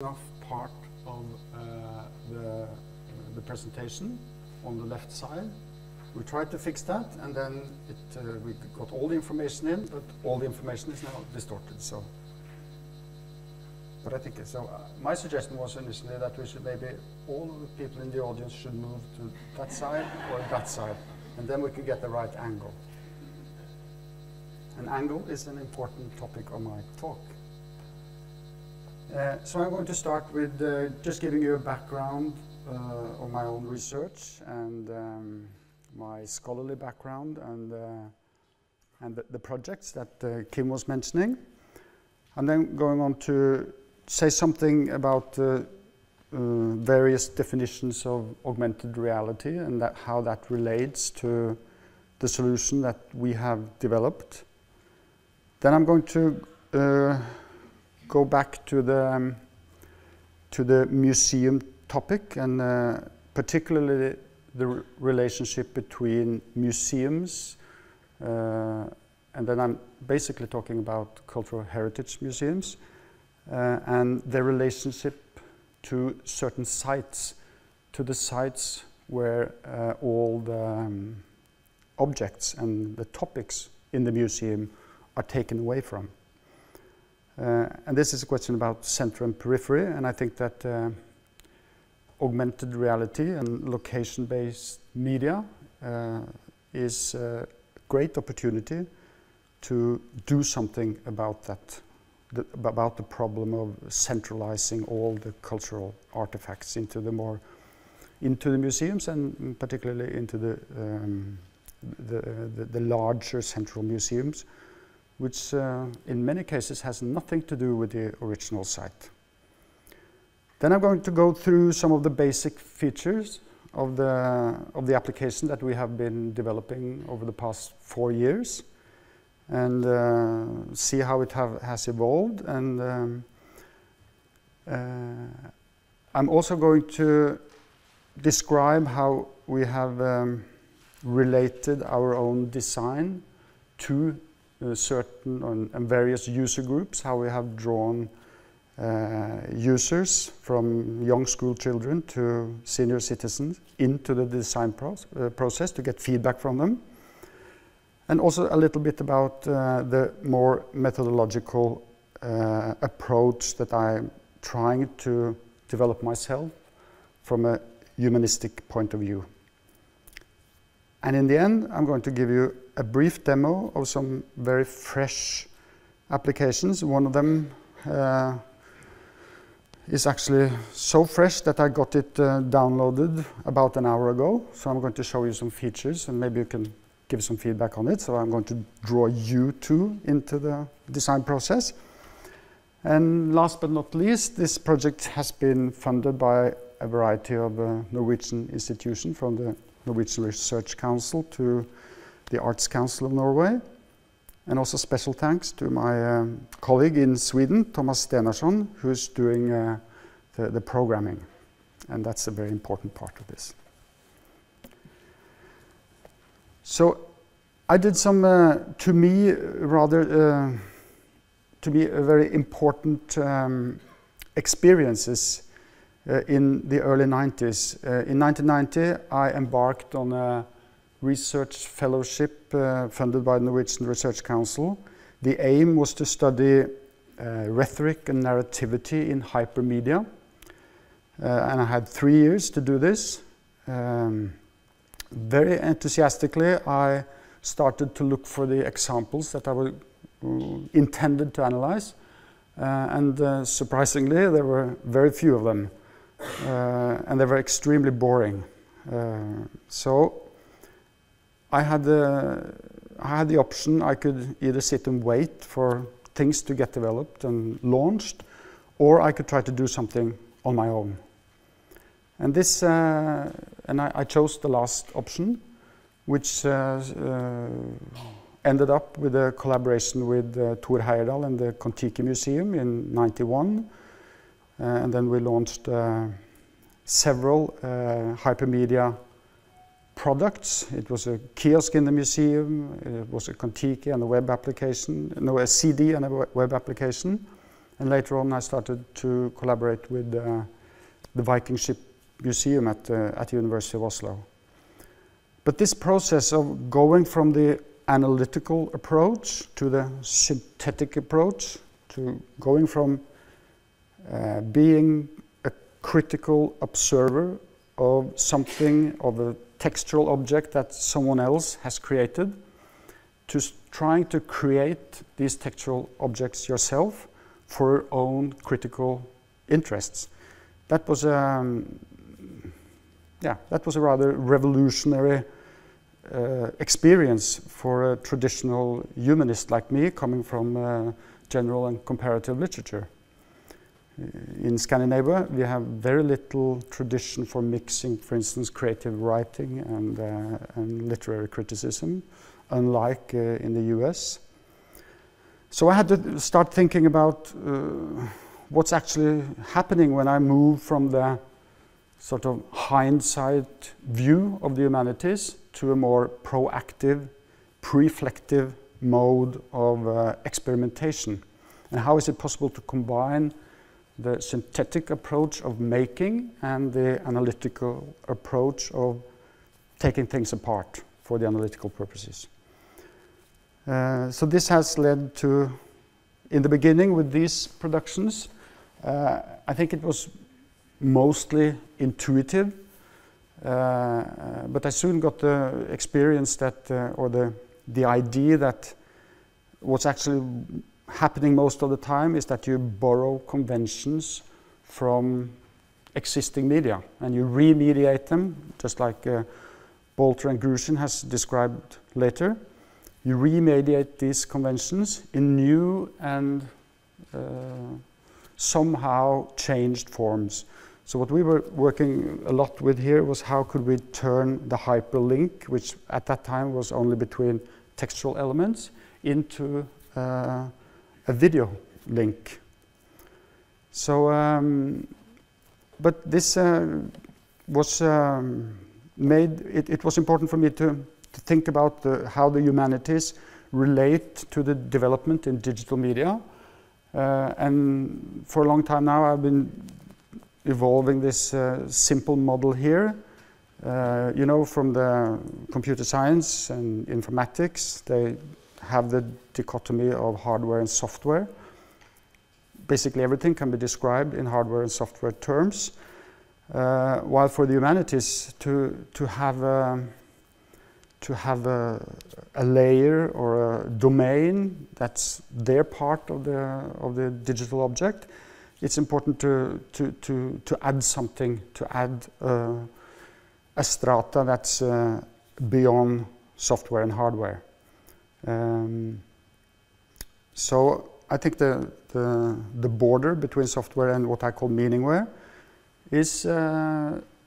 off part of the presentation on the left side. We tried to fix that, and then we got all the information in, but all the information is now distorted. So, but I think so. My suggestion was initially that we should maybe all of the people in the audience should move to that side or that side, and then we can get the right angle. An angle is an important topic on my talk. So I'm going to start with just giving you a background of my own research and my scholarly background and the projects that Kim was mentioning. I'm then going on to say something about various definitions of augmented reality and how that relates to the solution that we have developed. Then I'm going to go back to the museum topic, and particularly the relationship between museums, and then I'm basically talking about cultural heritage museums, and their relationship to certain sites, to the sites where all the objects and the topics in the museum are taken away from. And this is a question about center and periphery, and I think that augmented reality and location-based media is a great opportunity to do something about that, about the problem of centralizing all the cultural artifacts into the museums, and particularly into the larger central museums, which in many cases has nothing to do with the original site. Then I'm going to go through some of the basic features of the application that we have been developing over the past 4 years, and see how it has evolved. And I'm also going to describe how we have related our own design to certain and various user groups, how we have drawn users from young school children to senior citizens into the design process to get feedback from them. And also a little bit about the more methodological approach that I'm trying to develop myself from a humanistic point of view. And in the end, I'm going to give you a brief demo of some very fresh applications. One of them is actually so fresh that I got it downloaded about an hour ago. So I'm going to show you some features, and maybe you can give some feedback on it. So I'm going to draw you two into the design process. And last but not least, this project has been funded by a variety of Norwegian institutions, from the Norwegian Research Council to the Arts Council of Norway. And also special thanks to my colleague in Sweden, Thomas Stenarsson, who's doing the programming. And that's a very important part of this. So I did some, to me, very important experiences in the early 90s. In 1990, I embarked on a research fellowship funded by the Norwegian Research Council. The aim was to study rhetoric and narrativity in hypermedia. And I had 3 years to do this. Very enthusiastically, I started to look for the examples that I intended to analyze. And surprisingly, there were very few of them. And they were extremely boring. So I had the option. I could either sit and wait for things to get developed and launched, or I could try to do something on my own. And this, and I chose the last option, which ended up with a collaboration with Thor Heyerdahl and the Kon-Tiki Museum in '91. And then we launched several hypermedia products. It was a kiosk in the museum, it was a Kon-Tiki and a web application, no, a CD and a web application, And later on I started to collaborate with the Viking Ship Museum at the University of Oslo. But this process of going from the analytical approach to the synthetic approach, to going from being a critical observer of something, of a textual object that someone else has created, to trying to create these textual objects yourself for your own critical interests. That was a rather revolutionary experience for a traditional humanist like me, coming from general and comparative literature. In Scandinavia, we have very little tradition for mixing, for instance, creative writing and literary criticism, unlike in the US. So I had to start thinking about what's actually happening when I move from the sort of hindsight view of the humanities to a more proactive, reflective mode of experimentation. And how is it possible to combine the synthetic approach of making and the analytical approach of taking things apart for the analytical purposes. So this has led to, in the beginning with these productions, I think it was mostly intuitive, but I soon got the experience that, or the idea that what's actually happening most of the time is that you borrow conventions from existing media and you remediate them, just like Bolter and Grushin has described later. You remediate these conventions in new and somehow changed forms. So what we were working a lot with here was how could we turn the hyperlink, which at that time was only between textual elements, into a video link. So, but this was made, it was important for me to think about how the humanities relate to the development in digital media. And for a long time now I've been evolving this simple model here. You know, from the computer science and informatics, they have the dichotomy of hardware and software. Basically everything can be described in hardware and software terms, while for the humanities to have a layer or a domain that's their part of the digital object, it's important to add something, to add a strata that's beyond software and hardware. So I think the border between software and what I call meaningware is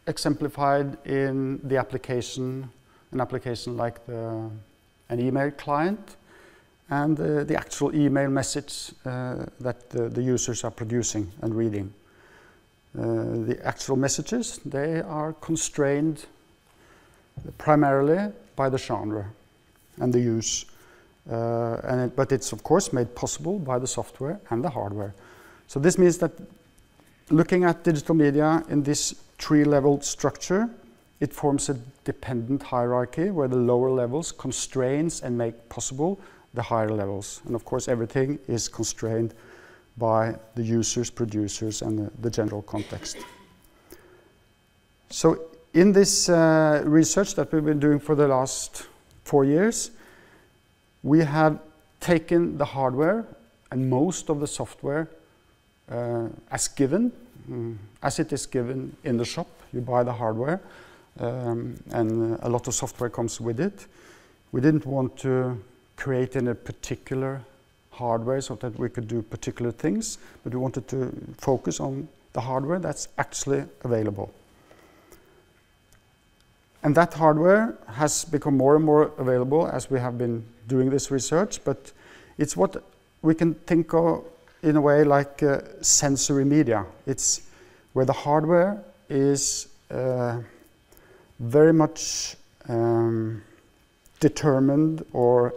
exemplified in the application, an application like an email client and the actual email message that the users are producing and reading. The actual messages, they are constrained primarily by the genre and the use. But it's of course made possible by the software and the hardware. So this means that looking at digital media in this tree-level structure, it forms a dependent hierarchy where the lower levels constrains and make possible the higher levels. And of course everything is constrained by the users, producers, and the general context. So in this research that we've been doing for the last 4 years, we have taken the hardware and most of the software as given, as it is given in the shop. You buy the hardware and a lot of software comes with it. We didn't want to create in a particular hardware so that we could do particular things, but we wanted to focus on the hardware that's actually available. And that hardware has become more and more available as we have been doing this research, but it's what we can think of in a way like sensory media. It's where the hardware is very much determined or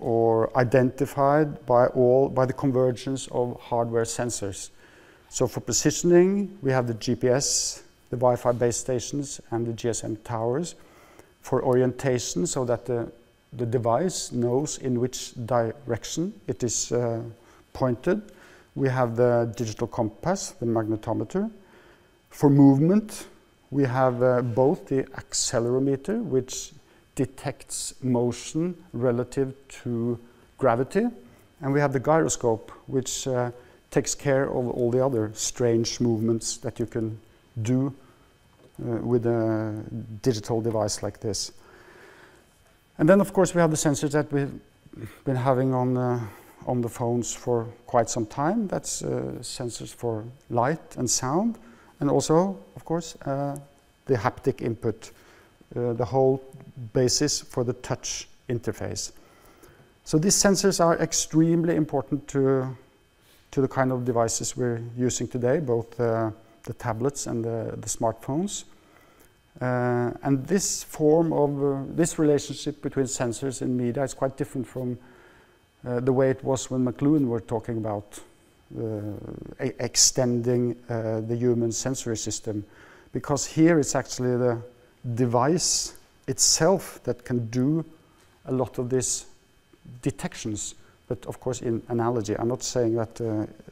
or identified by the convergence of hardware sensors. So for positioning, we have the GPS, the Wi-Fi base stations, and the GSM towers. For orientation, so that the device knows in which direction it is pointed, we have the digital compass, the magnetometer. For movement, we have both the accelerometer, which detects motion relative to gravity, and we have the gyroscope, which takes care of all the other strange movements that you can do with a digital device like this. And then, of course, we have the sensors that we've been having on the phones for quite some time. That's sensors for light and sound, and also, of course, the haptic input, the whole basis for the touch interface. So these sensors are extremely important to the kind of devices we're using today, both the tablets and the smartphones. And this form of, this relationship between sensors and media is quite different from the way it was when McLuhan were talking about extending the human sensory system. Because here it's actually the device itself that can do a lot of these detections. But of course, in analogy, I'm not saying that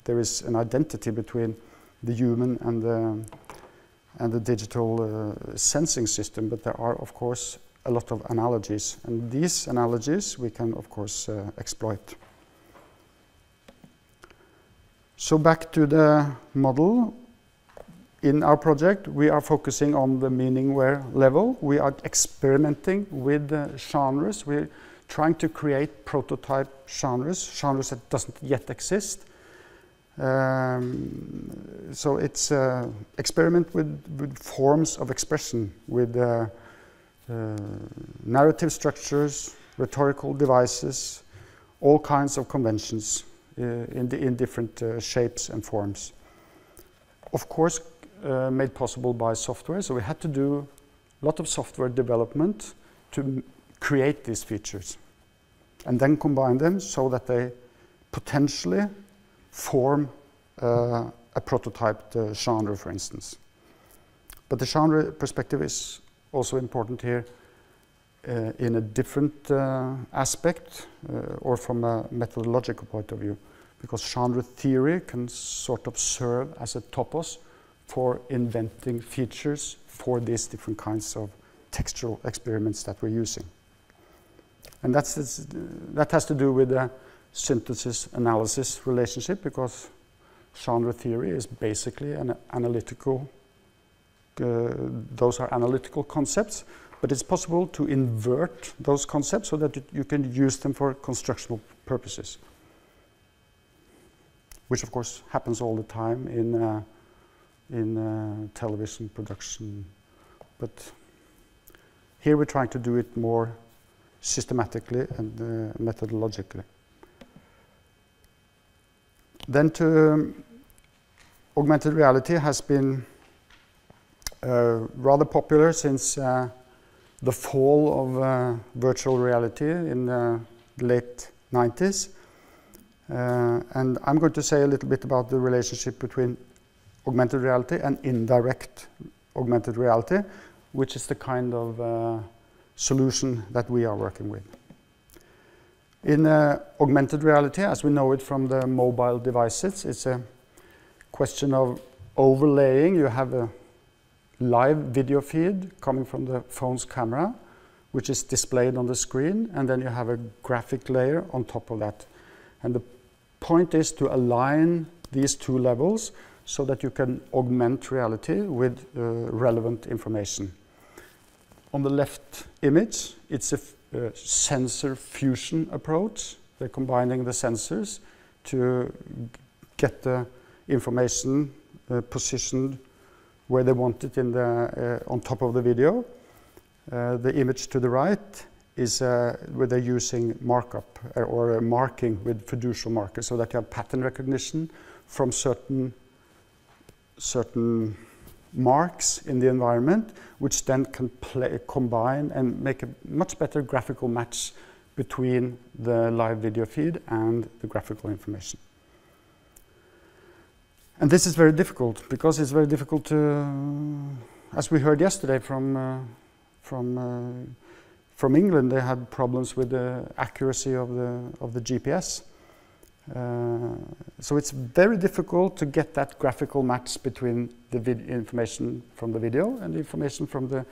there is an identity between the human and the digital sensing system, but there are, of course, a lot of analogies. And these analogies we can, of course, exploit. So back to the model. In our project, we are focusing on the meaningware level. We are experimenting with genres. We're trying to create prototype genres that doesn't yet exist. So it's experiment with forms of expression, with narrative structures, rhetorical devices, all kinds of conventions in different shapes and forms. Of course, made possible by software, so we had to do a lot of software development to create these features and then combine them so that they potentially form a prototyped genre, for instance. But the genre perspective is also important here in a different aspect or from a methodological point of view, because genre theory can sort of serve as a topos for inventing features for these different kinds of textual experiments that we're using. And that has to do with the synthesis-analysis relationship, because genre theory is basically an analytical, those are analytical concepts, but it's possible to invert those concepts so that you can use them for constructional purposes, which of course happens all the time in television production. But here we're trying to do it more systematically and methodologically. Then augmented reality has been rather popular since the fall of virtual reality in the late 90s. And I'm going to say a little bit about the relationship between augmented reality and indirect augmented reality, which is the kind of solution that we are working with. In augmented reality, as we know it from the mobile devices, it's a question of overlaying. You have a live video feed coming from the phone's camera, which is displayed on the screen, and then you have a graphic layer on top of that. And the point is to align these two levels so that you can augment reality with relevant information. On the left image, it's a sensor fusion approach. They're combining the sensors to get the information positioned where they want it in the, on top of the video. The image to the right is where they're using markup or marking with fiducial markers, so that you have pattern recognition from certain marks in the environment, which then can combine and make a much better graphical match between the live video feed and the graphical information. And this is very difficult because it's very difficult to, as we heard yesterday from England, they had problems with the accuracy of the GPS. So it's very difficult to get that graphical match between the information from the video and the information from the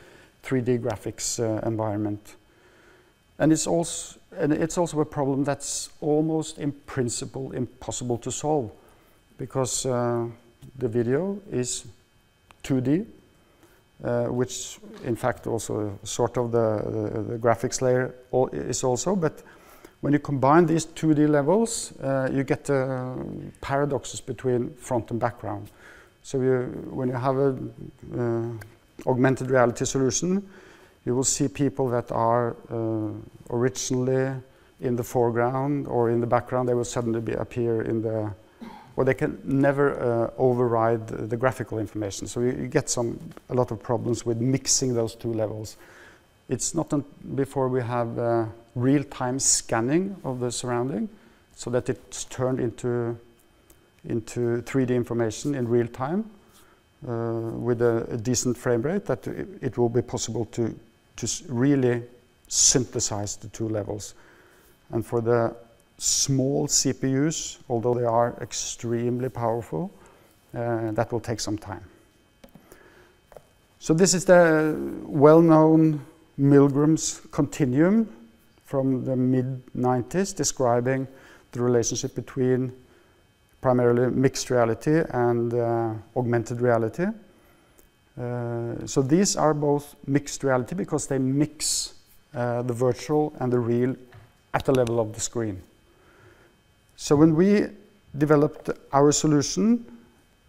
3D graphics environment. And it's also a problem that's almost in principle impossible to solve, because the video is 2D, which in fact also sort of the graphics layer is also, but when you combine these 2D levels, you get paradoxes between front and background. So when you have an augmented reality solution, you will see people that are originally in the foreground or in the background. They will suddenly appear in the, or they can never override the graphical information. So you get a lot of problems with mixing those two levels. It's not before we have real-time scanning of the surrounding, so that it's turned into 3D information in real time with a decent frame rate, that it will be possible to really synthesize the two levels. And for the small CPUs, although they are extremely powerful, that will take some time. So this is the well-known Milgram's continuum from the mid-90s, describing the relationship between primarily mixed reality and augmented reality. So these are both mixed reality because they mix the virtual and the real at the level of the screen. So when we developed our solution,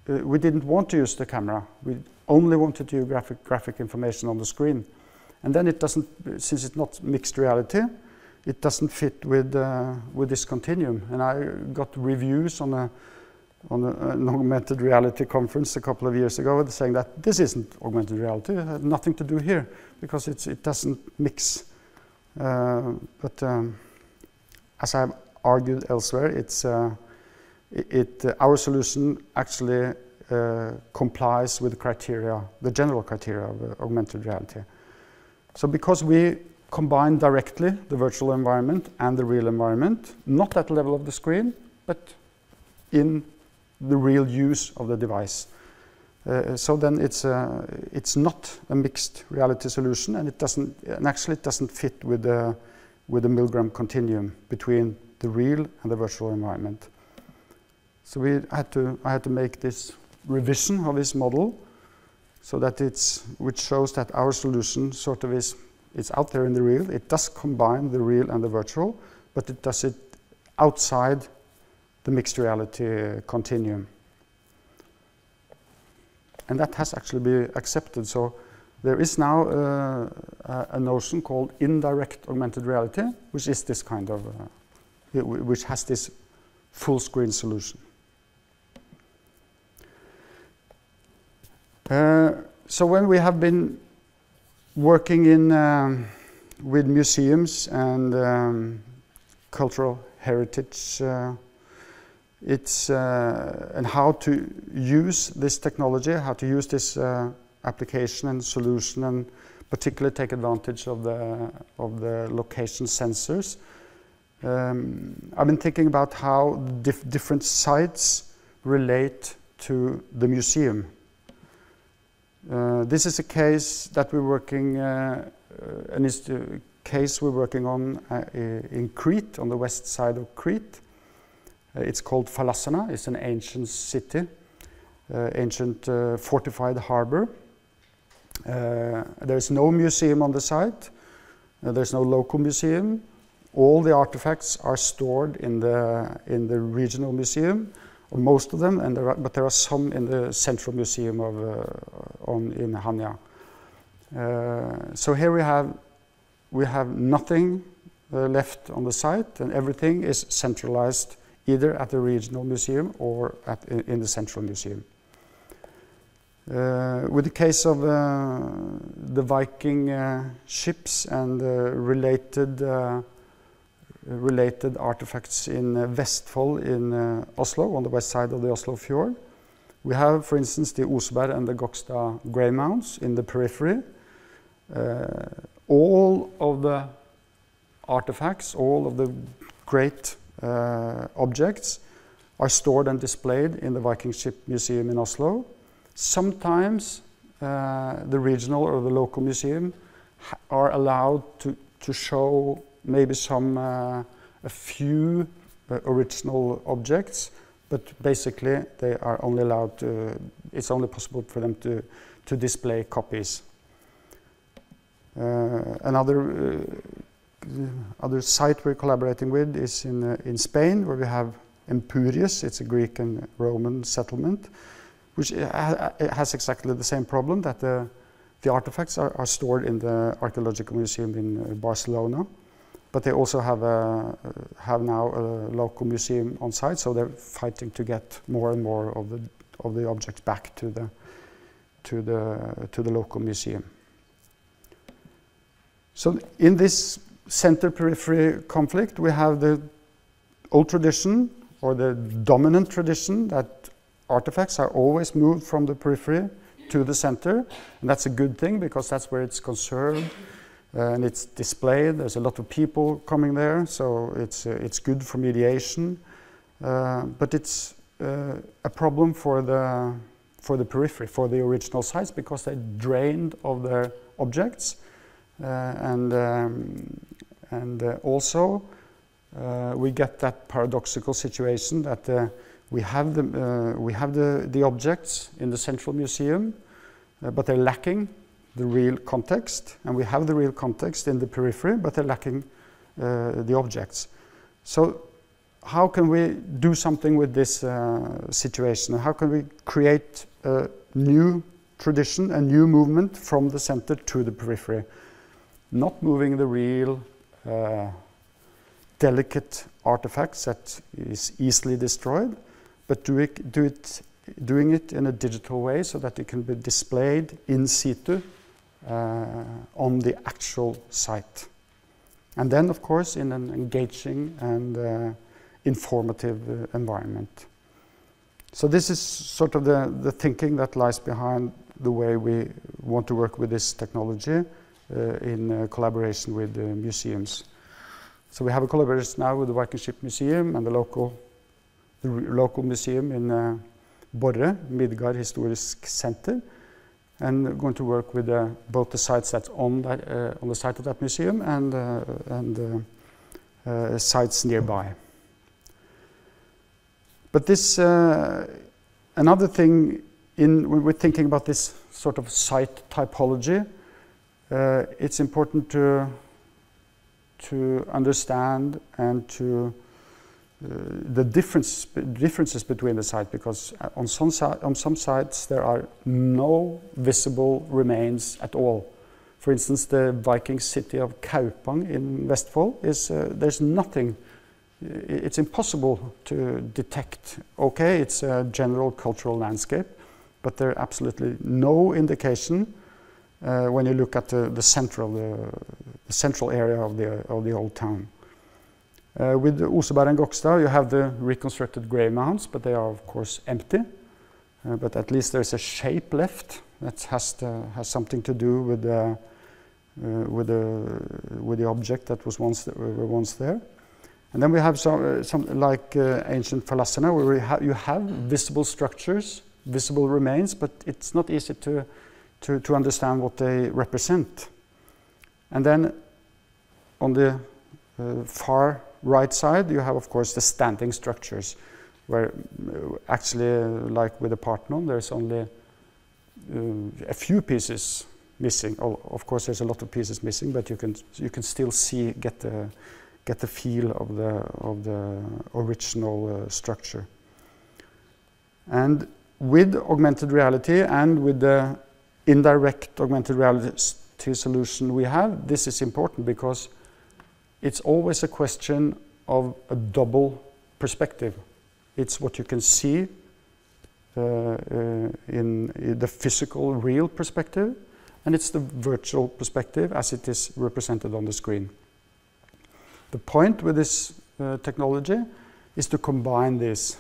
we didn't want to use the camera. We only wanted to use graphic information on the screen. And then it doesn't, since it's not mixed reality, it doesn't fit with this continuum. And I got reviews on an augmented reality conference a couple of years ago saying that this isn't augmented reality, it had nothing to do here because it doesn't mix. But as I've argued elsewhere, our solution actually complies with the criteria, the general criteria of augmented reality. So because we combine directly the virtual environment and the real environment, not at the level of the screen, but in the real use of the device. So then it's not a mixed reality solution, and actually it doesn't fit with the Milgram continuum between the real and the virtual environment. So I had to make this revision of this model, so that which shows that our solution sort of it's out there in the real. It does combine the real and the virtual, but it does it outside the mixed reality continuum. And that has actually been accepted. So there is now a notion called indirect augmented reality, which is this kind of, which has this full screen solution. So when we have been working with museums and cultural heritage, and how to use this technology, how to use this application and solution, and particularly take advantage of the location sensors. I've been thinking about how different sites relate to the museum. This is a case that we're working, and it's the case we're working on in Crete, on the west side of Crete. It's called Phalasana. It's an ancient city, ancient fortified harbor. There's no museum on the site. There's no local museum. All the artifacts are stored in the regional museum, or most of them, but there are some in the central museum in Hanya. So here we have nothing left on the site, and everything is centralized either at the regional museum or in the central museum. With the case of the Viking ships and related related artifacts in Vestfold in Oslo, on the west side of the Oslo fjord. We have, for instance, the Oseberg and the Gokstad grave mounds in the periphery. All of the artifacts, all of the great objects are stored and displayed in the Viking Ship Museum in Oslo. Sometimes the regional or the local museum are allowed to show maybe a few original objects, but basically they are only allowed to, it's only possible for them to display copies. Another site we're collaborating with is in Spain, where we have Empurius. It's a Greek and Roman settlement, which has exactly the same problem, that the artifacts are stored in the Archaeological Museum in Barcelona, but they also have now a local museum on site, so they're fighting to get more and more of the objects back to the local museum. So in this center-periphery conflict, we have the old tradition, or the dominant tradition, that artifacts are always moved from the periphery to the center, and that's a good thing because that's where it's conserved and it's displayed. There's a lot of people coming there, so it's good for mediation, but it's a problem for the periphery, for the original sites, because they're drained of their objects, and also we get that paradoxical situation that we have the objects in the central museum, but they're lacking the real context, and we have the real context in the periphery, but they're lacking the objects. So how can we do something with this situation? How can we create a new tradition, a new movement from the center to the periphery? Not moving the real delicate artifacts that is easily destroyed, but doing it in a digital way so that it can be displayed in situ on the actual site. And then, of course, in an engaging and informative environment. So this is sort of the thinking that lies behind the way we want to work with this technology in collaboration with museums. So we have a collaboration now with the Viking Ship Museum and the local museum in Borre, Midgard Historisk Center, and we're going to work with both the sites that's on the site of that museum and sites nearby. But this another thing when we're thinking about this sort of site typology, it's important to understand and to the differences between the sites, because on some sites there are no visible remains at all. For instance, the Viking city of Kaupang in Vestfold there's nothing. It's impossible to detect. Okay, it's a general cultural landscape, but there are absolutely no indication when you look at the central area of the old town. With Oseberg and Gokstad, you have the reconstructed grave mounds, but they are of course empty. But at least there's a shape left that has something to do with the object that was once there. And then we have some like ancient Phalasana, where you have visible structures, visible remains, but it's not easy to understand what they represent. And then on the far right side, you have, of course, the standing structures, where actually, like with the Parthenon, there's only a few pieces missing. Of course, there's a lot of pieces missing, but you can still get the feel of the original structure. And with augmented reality and with the indirect augmented reality solution we have, this is important because it's always a question of a double perspective. It's what you can see in the physical, real perspective, and it's the virtual perspective as it is represented on the screen. The point with this technology is to combine this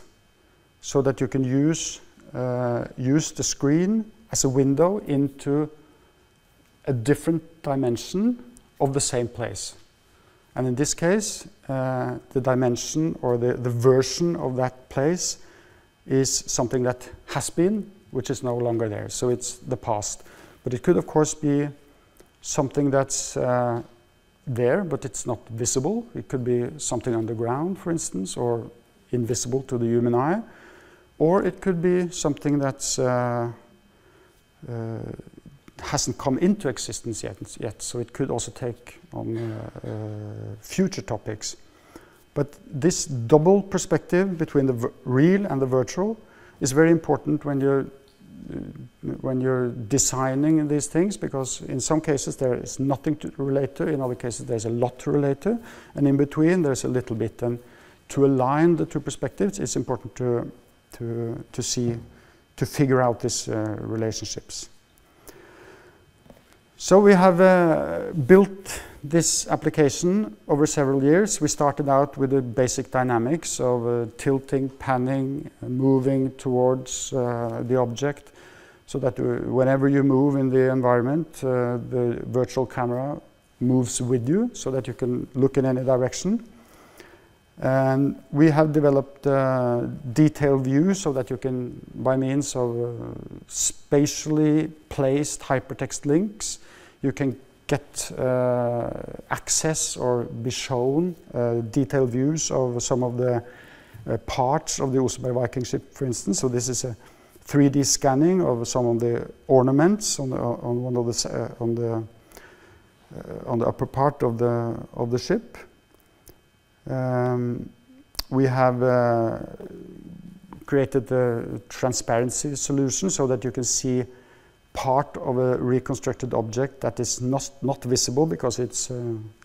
so that you can use the screen as a window into a different dimension of the same place. And in this case, the dimension or the version of that place is something that has been, which is no longer there. So it's the past. But it could, of course, be something that's there, but it's not visible. It could be something underground, for instance, or invisible to the human eye. Or it could be something that's hasn't come into existence yet. So it could also take on future topics. But this double perspective between the real and the virtual is very important when you're designing these things, because in some cases there is nothing to relate to, in other cases there's a lot to relate to, and in between there's a little bit. And to align the two perspectives, it's important to figure out these relationships. So we have built this application over several years. We started out with the basic dynamics of tilting, panning, moving towards the object, so that whenever you move in the environment, the virtual camera moves with you, so that you can look in any direction. And we have developed detailed views so that you can, by means of spatially placed hypertext links, you can get access or be shown detailed views of some of the parts of the Oseberg Viking ship, for instance. So this is a 3D scanning of some of the ornaments on the upper part of the ship. We have created a transparency solution so that you can see part of a reconstructed object that is not visible because it's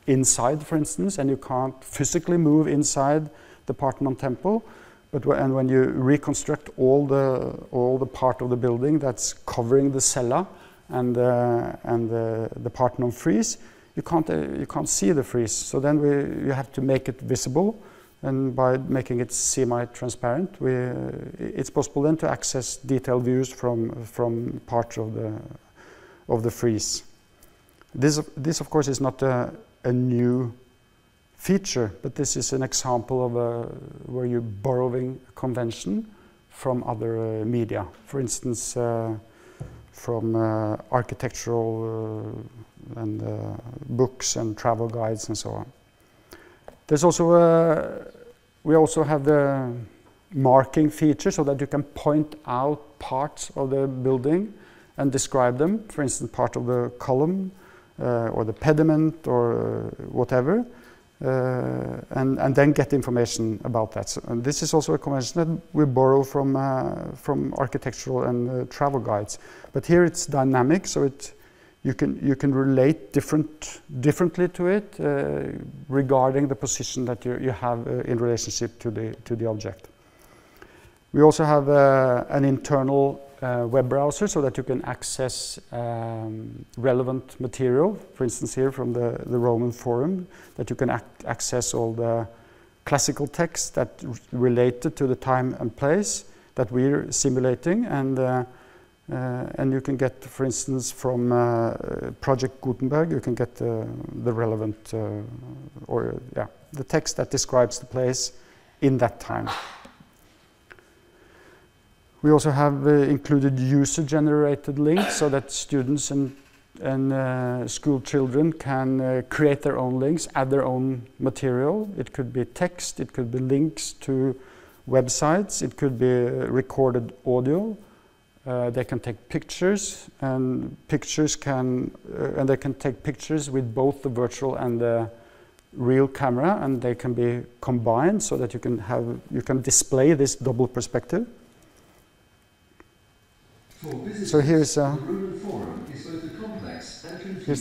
inside, for instance, and you can't physically move inside the Parthenon temple. But when you reconstruct all the part of the building that's covering the cella and the Parthenon frieze, you can't see the frieze. So then you have to make it visible, and by making it semi-transparent, it's possible then to access detailed views from parts of the frieze. This of course is not a new feature, but this is an example of where you're borrowing a convention from other media. For instance, from architectural and books and travel guides and so on. There's also we also have the marking feature so that you can point out parts of the building and describe them. For instance, part of the column or the pediment or whatever, and then get information about that. So, and this is also a convention that we borrow from architectural and travel guides. But here it's dynamic, so you can relate differently to it regarding the position that you have in relationship to the object. We also have an internal web browser so that you can access relevant material. For instance, here from the Roman Forum, that you can access all the classical texts that related to the time and place that we're simulating, and you can get, for instance, from Project Gutenberg, you can get the relevant the text that describes the place in that time. We also have included user-generated links so that students and school children can create their own links, add their own material. It could be text, it could be links to websites, it could be recorded audio. They can take pictures, and they can take pictures with both the virtual and the real camera, and they can be combined so that you can display this double perspective. So here's an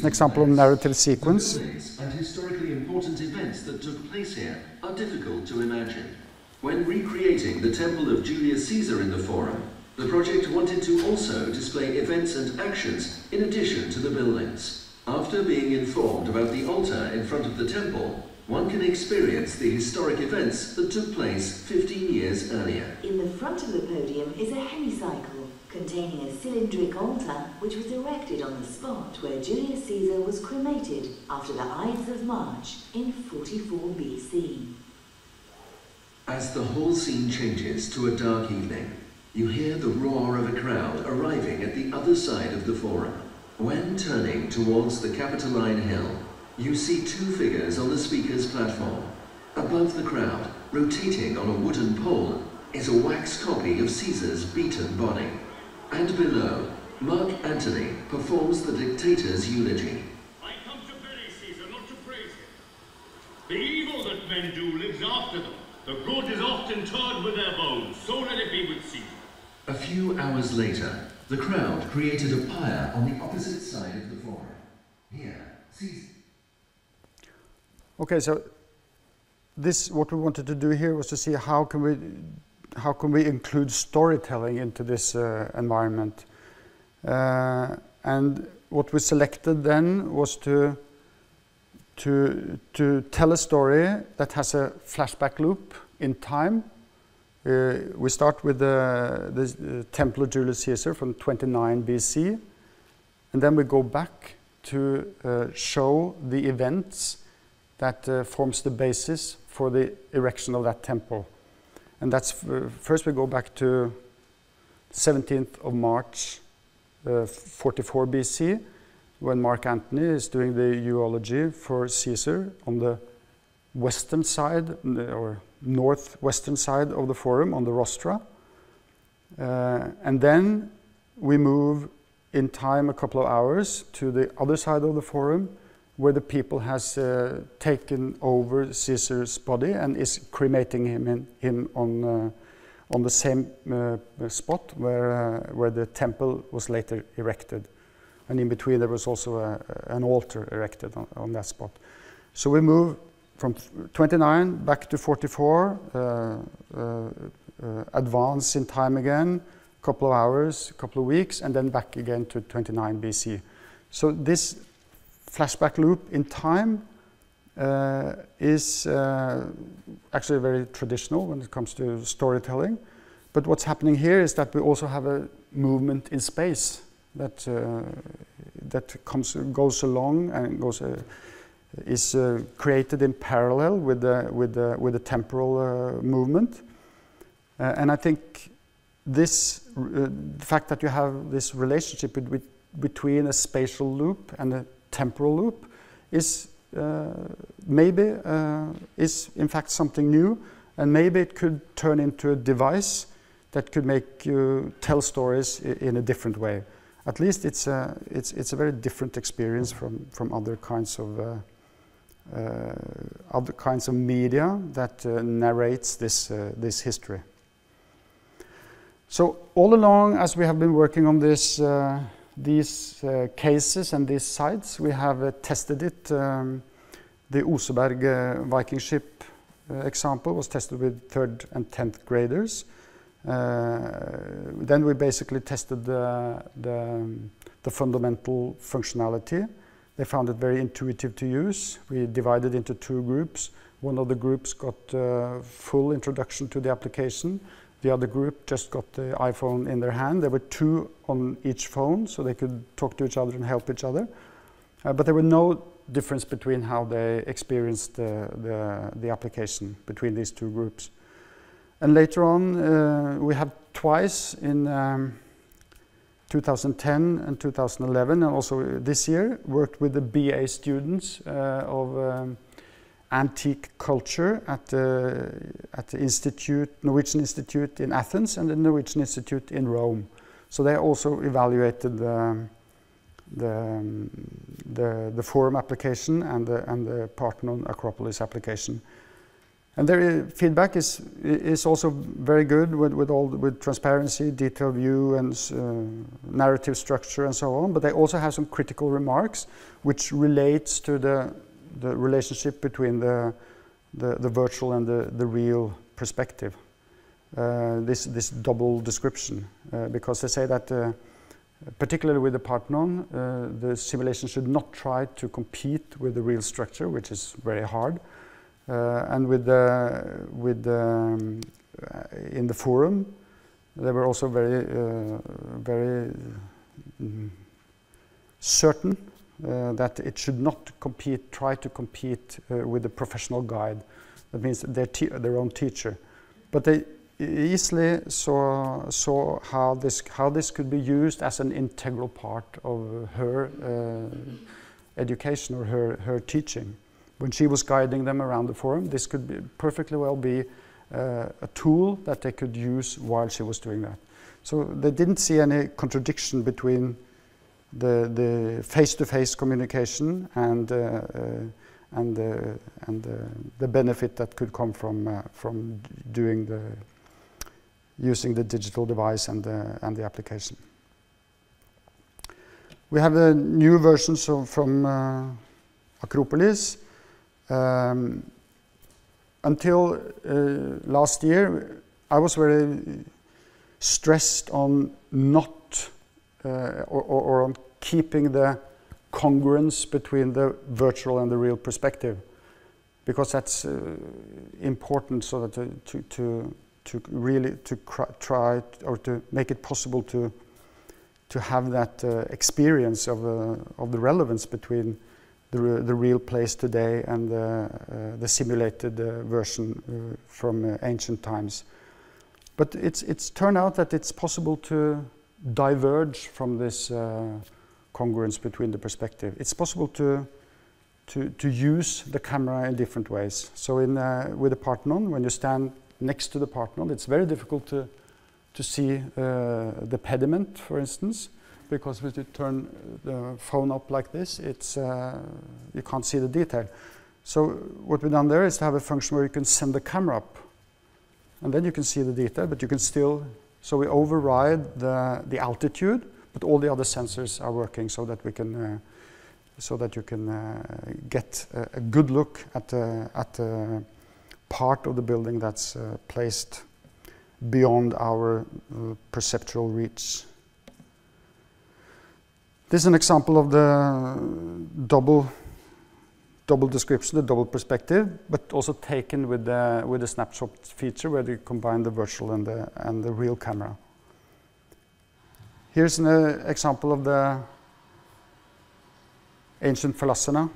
example of narrative sequence. And historically important events that took place here are difficult to imagine. When recreating the temple of Julius Caesar in the Forum, the project wanted to also display events and actions in addition to the buildings. After being informed about the altar in front of the temple, one can experience the historic events that took place 15 years earlier. In the front of the podium is a hemicycle containing a cylindric altar which was erected on the spot where Julius Caesar was cremated after the Ides of March in 44 BC. As the whole scene changes to a dark evening, you hear the roar of a crowd arriving at the other side of the forum. When turning towards the Capitoline Hill, you see two figures on the speaker's platform. Above the crowd, rotating on a wooden pole, is a wax copy of Caesar's beaten body. And below, Mark Antony performs the dictator's eulogy. I come to bury Caesar, not to praise him. The evil that men do lives after them. The good is often tarred with their bones, so let it be with Caesar. A few hours later, the crowd created a pyre on the opposite side of the forum. Here, Caesar. Okay, so what we wanted to do here was to see how can we include storytelling into this environment. And what we selected then was to tell a story that has a flashback loop in time. We start with the Temple of Julius Caesar from 29 BC, and then we go back to show the events that forms the basis for the erection of that temple. And that's first we go back to 17th of March 44 BC, when Mark Antony is doing the eulogy for Caesar on the western side, or northwestern side of the forum, on the rostra. And then we move in time a couple of hours to the other side of the forum, where the people has taken over Caesar's body and is cremating him on the same spot where the temple was later erected. And in between there was also an altar erected on that spot. So we move from 29 back to 44, advance in time again, a couple of hours, a couple of weeks, and then back again to 29 BC. So this flashback loop in time is actually very traditional when it comes to storytelling. But what's happening here is that we also have a movement in space that goes along and is created in parallel with the temporal movement. And I think this the fact that you have this relationship between a spatial loop and a temporal loop is maybe is in fact something new, and maybe it could turn into a device that could make you tell stories in a different way. At least it's a very different experience from other kinds of media that narrates this history. So all along, as we have been working on this, these cases and these sites, we have tested it. The Oseberg Viking ship example was tested with 3rd and 10th graders. Then we basically tested the fundamental functionality. They found it very intuitive to use. We divided into 2 groups. One of the groups got full introduction to the application. The other group just got the iPhone in their hand. There were 2 on each phone, so they could talk to each other and help each other. But there were no difference between how they experienced the application between these 2 groups. And later on, we have twice in 2010 and 2011, and also this year, worked with the BA students of antique culture at the institute, Norwegian Institute in Athens and the Norwegian Institute in Rome. So they also evaluated the forum application and the Parthenon Acropolis application. And their feedback is also very good with transparency, detailed view, and narrative structure, and so on. But they also have some critical remarks, which relates to the relationship between the virtual and the real perspective. This double description, because they say that particularly with the Parthenon, the simulation should not try to compete with the real structure, which is very hard. And in the forum, they were also very certain that it should not try to compete with the professional guide. That means their own teacher. But they easily saw how this could be used as an integral part of her education or her teaching. When she was guiding them around the forum, this could perfectly well be a tool that they could use while she was doing that. So they didn't see any contradiction between the face-to-face communication and the benefit that could come from using the digital device and the application. We have the new versions from Acropolis. Until last year, I was very stressed on not or on keeping the congruence between the virtual and the real perspective, because that's important, so that to really try or to make it possible to have that experience of the relevance between the real place today and the simulated version from ancient times. But it's turned out that it's possible to diverge from this congruence between the perspective. It's possible to use the camera in different ways. So with the Parthenon, when you stand next to the Parthenon, it's very difficult to see the pediment, for instance, because when you turn the phone up like this, you can't see the detail. So what we've done there is to have a function where you can send the camera up, and then you can see the detail, but you can still, so we override the altitude, but all the other sensors are working so that we can, so that you can get a good look at the part of the building that's placed beyond our perceptual reach. This is an example of the double description, the double perspective, but also taken with the snapshot feature where you combine the virtual and the real camera. Here's an example of the ancient Phalasana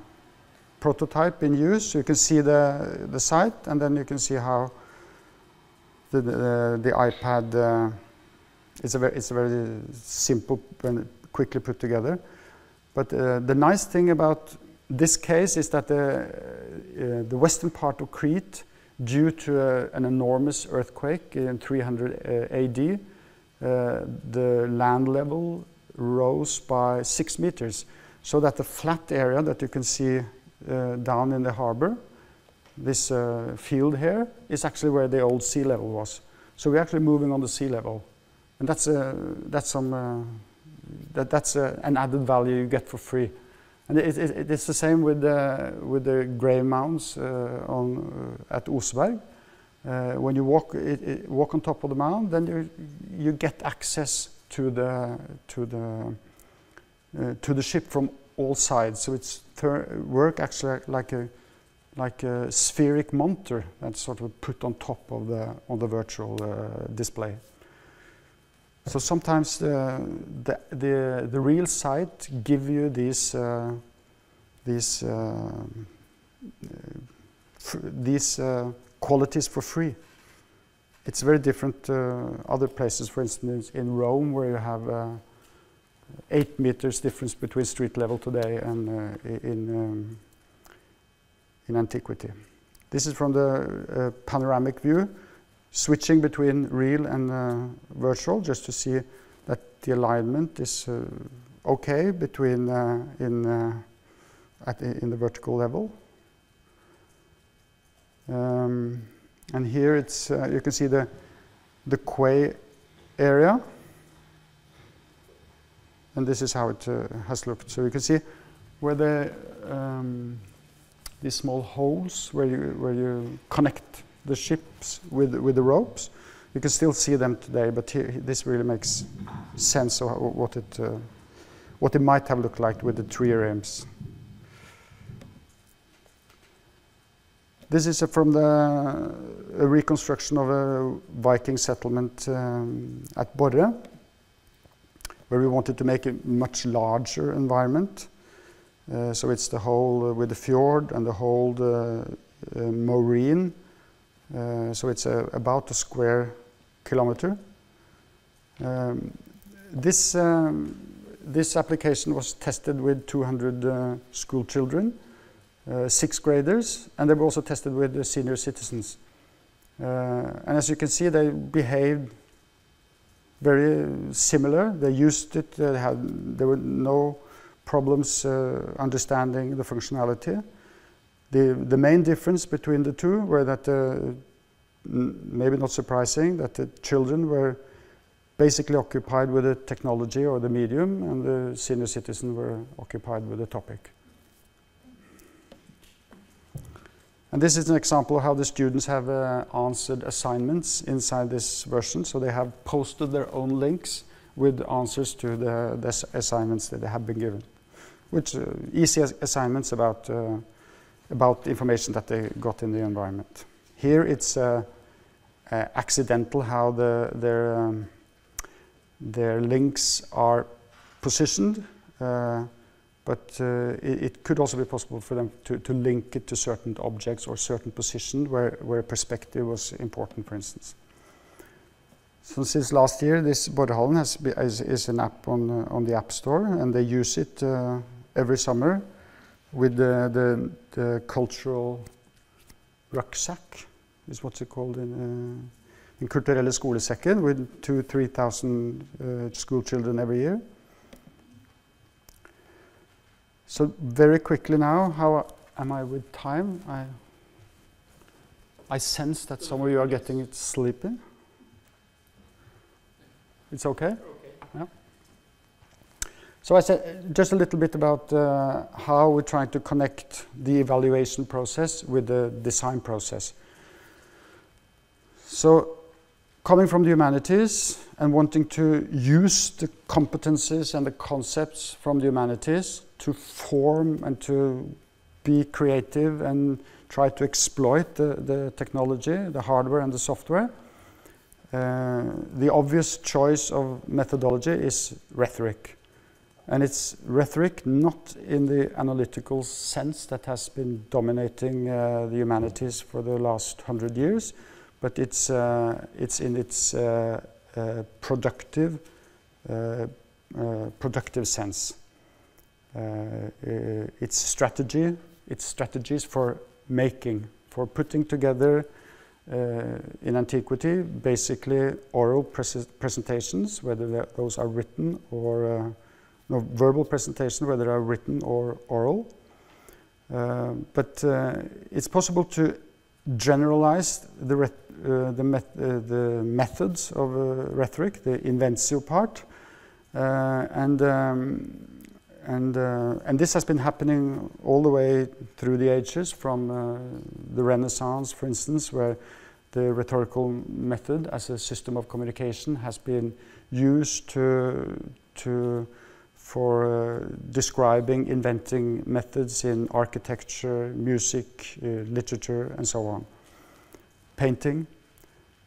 prototype in use. So you can see the site, and then you can see how the iPad it's a very simple and quickly put together. But the nice thing about this case is that the western part of Crete, due to an enormous earthquake in 300 AD, the land level rose by 6 meters, so that the flat area that you can see down in the harbor, this field here, is actually where the old sea level was. So we're actually moving on the sea level, and that's an added value you get for free. And it's the same with the grave mounds at Oseberg. When you walk on top of the mound, then you get access to the ship from all sides. So it's work actually like a spheric monster that's sort of put on top of the virtual display. So sometimes the real site give you these qualities for free. It's very different other places, for instance in Rome, where you have 8 meters difference between street level today and in antiquity. This is from the panoramic view, switching between real and virtual, just to see that the alignment is okay between in the vertical level. And here it's you can see the quay area, and this is how it has looked. So you can see where these small holes where you connect the ships with the ropes. You can still see them today, but here, this really makes sense of what it might have looked like with the triremes. This is from a reconstruction of a Viking settlement at Borre, where we wanted to make a much larger environment. So it's the whole with the fjord and the whole marine. So it's about a square kilometer. This application was tested with 200 school children, 6th graders, and they were also tested with the senior citizens. And as you can see, they behaved very similar. They used it. There were no problems understanding the functionality. The main difference between the two were that, maybe not surprising, that the children were basically occupied with the technology or the medium, and the senior citizens were occupied with the topic. And this is an example of how the students have answered assignments inside this version. So they have posted their own links with answers to the assignments that they have been given, which easy assignments about information that they got in the environment. Here it's accidental how their links are positioned, but it could also be possible for them to link it to certain objects or certain position where perspective was important, for instance. So since last year, this Borrehallen is an app on the App Store, and they use it every summer with the cultural rucksack, is what's it called in Kulturelle skolesekken, with 2,000–3,000 school children every year. So very quickly now, how am I with time? I sense that some of you are getting it sleepy. It's okay? Okay. Yeah. So I said just a little bit about how we're trying to connect the evaluation process with the design process. So coming from the humanities and wanting to use the competencies and the concepts from the humanities to form and to be creative and try to exploit the technology, the hardware and the software. The obvious choice of methodology is rhetoric. And it's rhetoric not in the analytical sense that has been dominating the humanities for the last 100 years, but it's in its productive sense. It's strategies for making, for putting together in antiquity, basically oral presentations, whether those are written or verbal presentation, whether they are written or oral. But it's possible to generalize the methods of rhetoric, the inventio part, and this has been happening all the way through the ages, from the Renaissance, for instance, where the rhetorical method as a system of communication has been used for describing, inventing methods in architecture, music, literature, and so on. Painting.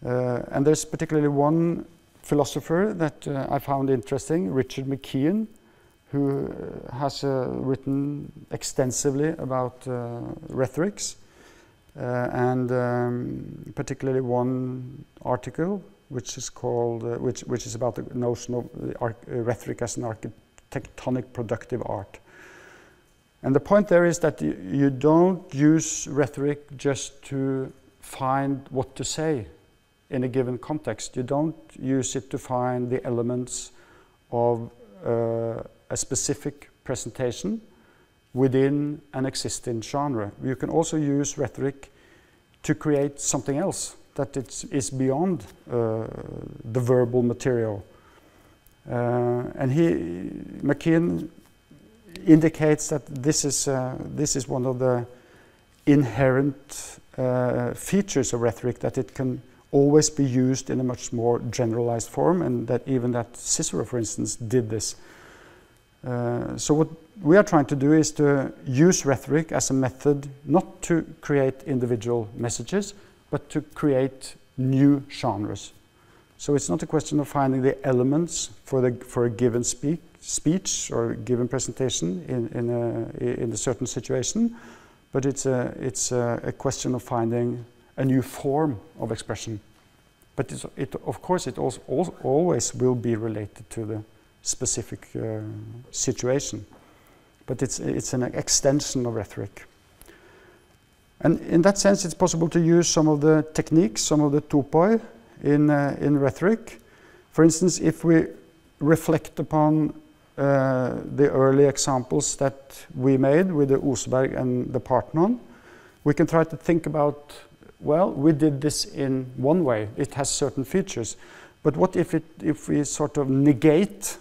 And there's particularly one philosopher that I found interesting, Richard McKeon, who has written extensively about rhetorics, and particularly one article which is called, which is about the notion of rhetoric as an architectonic productive art. And the point there is that you don't use rhetoric just to find what to say in a given context. You don't use it to find the elements of a specific presentation within an existing genre. You can also use rhetoric to create something else that is beyond the verbal material. And McKeon indicates that this is one of the inherent features of rhetoric, that it can always be used in a much more generalized form, and that even that Cicero, for instance, did this. So what we are trying to do is to use rhetoric as a method not to create individual messages, but to create new genres. So it's not a question of finding the elements for a given speech or a given presentation in a certain situation, but it's a question of finding a new form of expression. But of course it also always will be related to the specific situation. But it's an extension of rhetoric. And in that sense, it's possible to use some of the techniques, some of the topoi in rhetoric. For instance, if we reflect upon the early examples that we made with the Oseberg and the Parthenon, we can try to think about, well, we did this in one way. It has certain features. But what if we sort of negate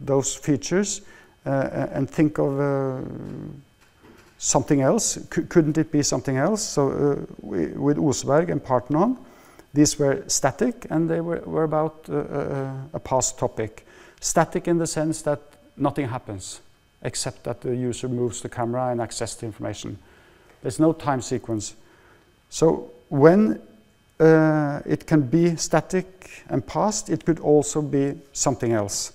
those features and think of something else? Couldn't it be something else? So with Oseberg and Parthenon, these were static and they were about a past topic. Static in the sense that nothing happens except that the user moves the camera and accesses the information. There's no time sequence. So when it can be static and past, it could also be something else.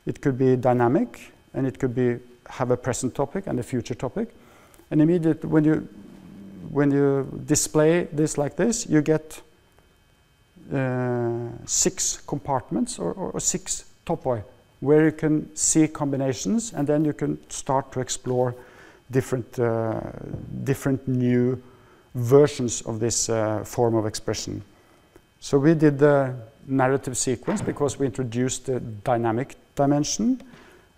It could be dynamic, and it could have a present topic and a future topic. And immediately when you display this like this, you get 6 compartments or 6 topoi, where you can see combinations, and then you can start to explore different new versions of this form of expression. So we did the narrative sequence because we introduced the dynamic dimension.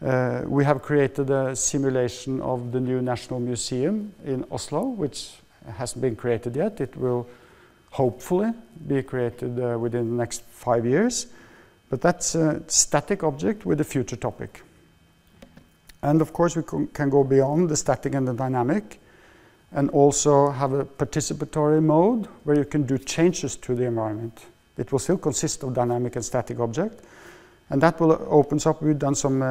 We have created a simulation of the new National Museum in Oslo, which hasn't been created yet. It will hopefully be created within the next 5 years. But that's a static object with a future topic. And of course we can go beyond the static and the dynamic, and also have a participatory mode where you can do changes to the environment. It will still consist of dynamic and static object, and that will opens up. We've done some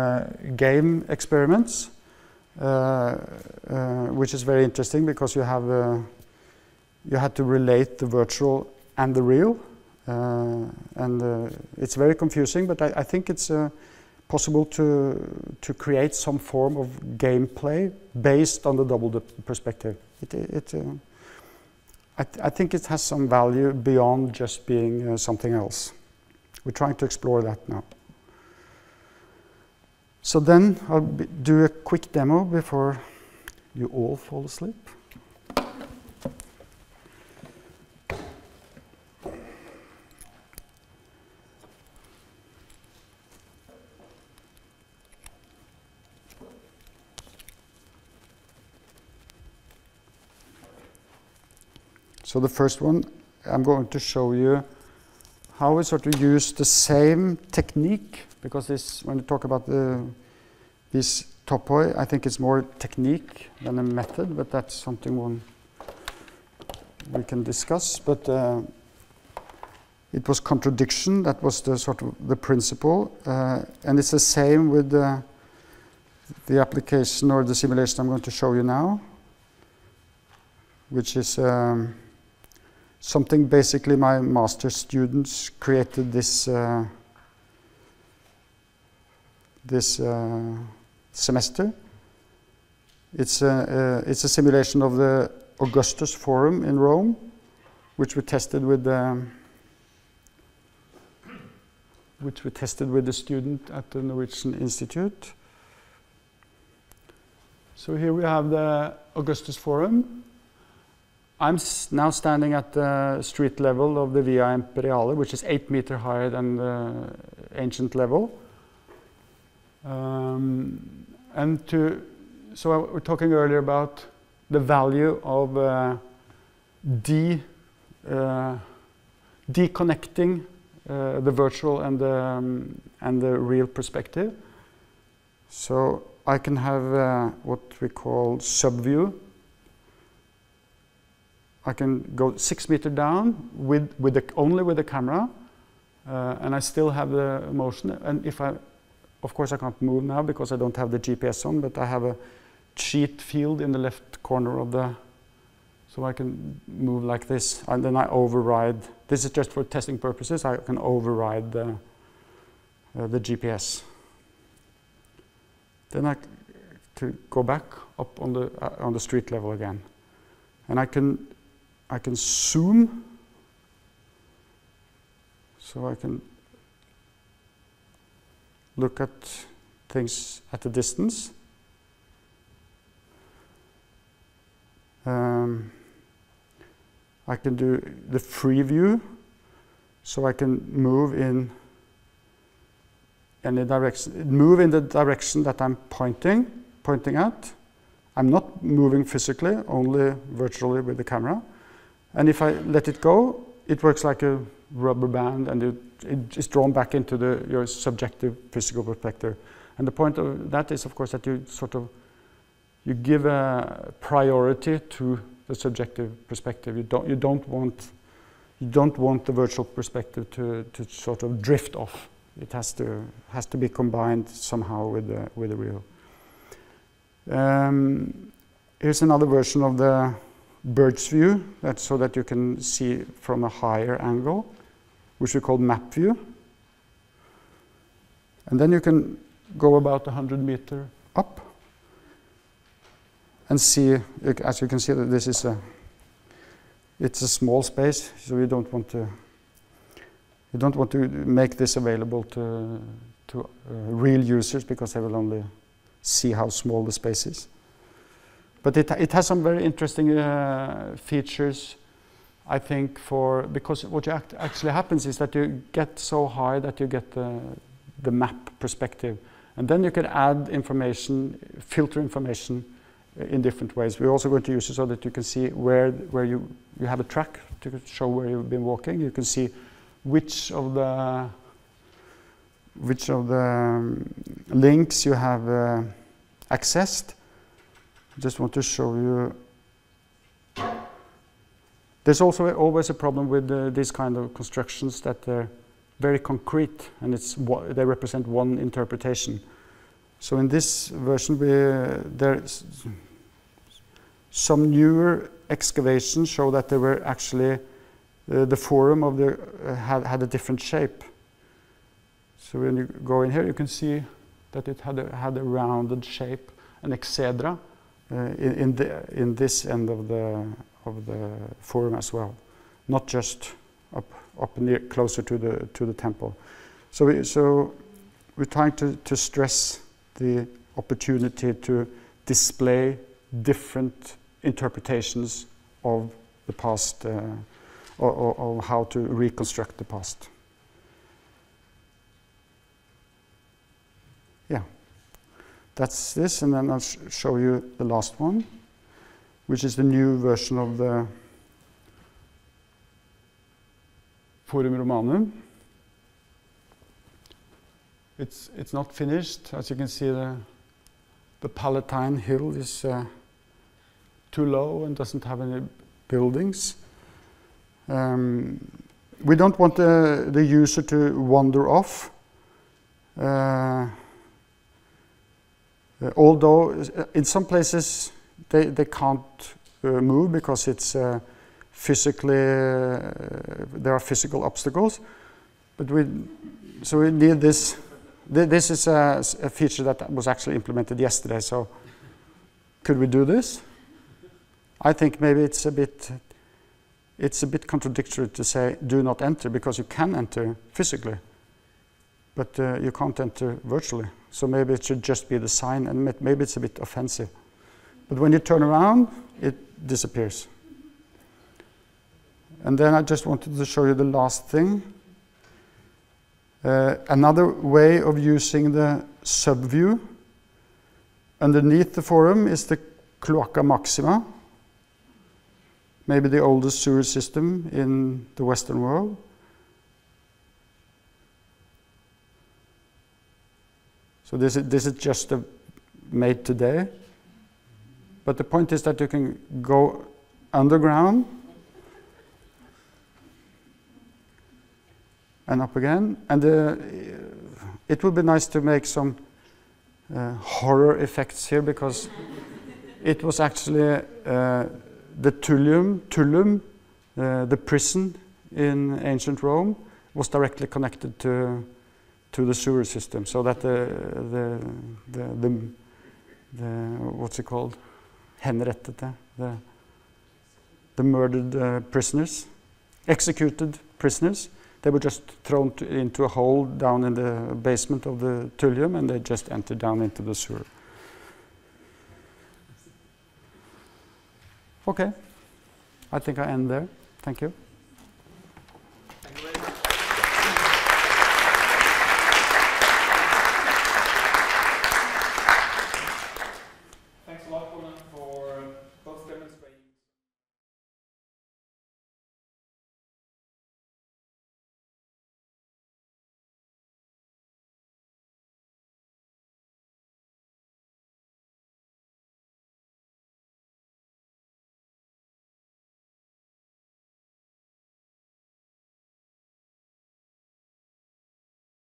game experiments, which is very interesting because you had to relate the virtual and the real, and it's very confusing. But I think it's possible to create some form of gameplay based on the double perspective. I think it has some value beyond just being something else. We're trying to explore that now. So then I'll do a quick demo before you all fall asleep. So the first one, I'm going to show you how we sort of use the same technique, because when you talk about this topoi, I think it's more technique than a method, but that's something we can discuss. But it was contradiction, that was the sort of the principle, and it's the same with the application or the simulation I'm going to show you now, which is something basically my master's students created this semester. It's a simulation of the Augustus Forum in Rome, which we tested with the student at the Norwegian Institute. So here we have the Augustus Forum. I'm now standing at the street level of the Via Imperiale, which is 8 meters higher than the ancient level. So we're talking earlier about the value of deconnecting the virtual and the real perspective. So I can have what we call subview. I can go 6 meters down only with the camera, and I still have the motion. And if I of course I can't move now because I don't have the GPS on, but I have a cheat field in the left corner of the, so I can move like this, and then I override. This is just for testing purposes. I can override the GPS. Then to go back up on the street level again, and I can zoom, so I can look at things at a distance. I can do the free view, so I can move in any direction, move in the direction that I'm pointing at. I'm not moving physically, only virtually with the camera. And if I let it go, it works like a rubber band, and it is drawn back into your subjective physical perspective. And the point of that is, of course, that you give a priority to the subjective perspective. You don't want the virtual perspective to sort of drift off. It has to be combined somehow with the real. Here's another version of the bird's view, so that you can see from a higher angle, which we call map view. And then you can go about 100 meters up and see, as you can see, that this is it's a small space, so you don't want to make this available to real users, because they will only see how small the space is. But it has some very interesting features, I think, because what actually happens is that you get so high that you get the map perspective, and then you can add information, filter information in different ways. We're also going to use it so that you can see where you have a track to show where you've been walking. You can see which of the links you have accessed. I just want to show you. There's also always a problem with these kind of constructions, that they're very concrete, and they represent one interpretation. So in this version, there's some newer excavations show that they were actually the forum of had a different shape. So when you go in here, you can see that it had a rounded shape, an exedra, in this end of the forum as well, not just up near closer to the temple. So we're trying to stress the opportunity to display different interpretations of the past, or how to reconstruct the past. Yeah, that's this, and then I'll show you the last one, which is the new version of the Forum Romanum. It's not finished. As you can see, the Palatine Hill is too low and doesn't have any buildings. We don't want the user to wander off. Although in some places they can't move because it's physically there are physical obstacles. But we need this. This is a feature that was actually implemented yesterday. So could we do this? I think maybe it's a bit contradictory to say do not enter, because you can enter physically, but you can't enter virtually. So maybe it should just be the sign, and maybe it's a bit offensive. But when you turn around, it disappears. And then I just wanted to show you the last thing. Another way of using the subview underneath the forum is the Cloaca Maxima, maybe the oldest sewer system in the Western world. So this is just made today. But the point is that you can go underground and up again, and it would be nice to make some horror effects here, because it was actually the Tullum, the prison in ancient Rome, was directly connected to the sewer system, so that the what's it called, henrettete, the murdered prisoners, executed prisoners, they were just thrown into a hole down in the basement of the Tullium, and they just entered down into the sewer. Okay, I think I end there. Thank you.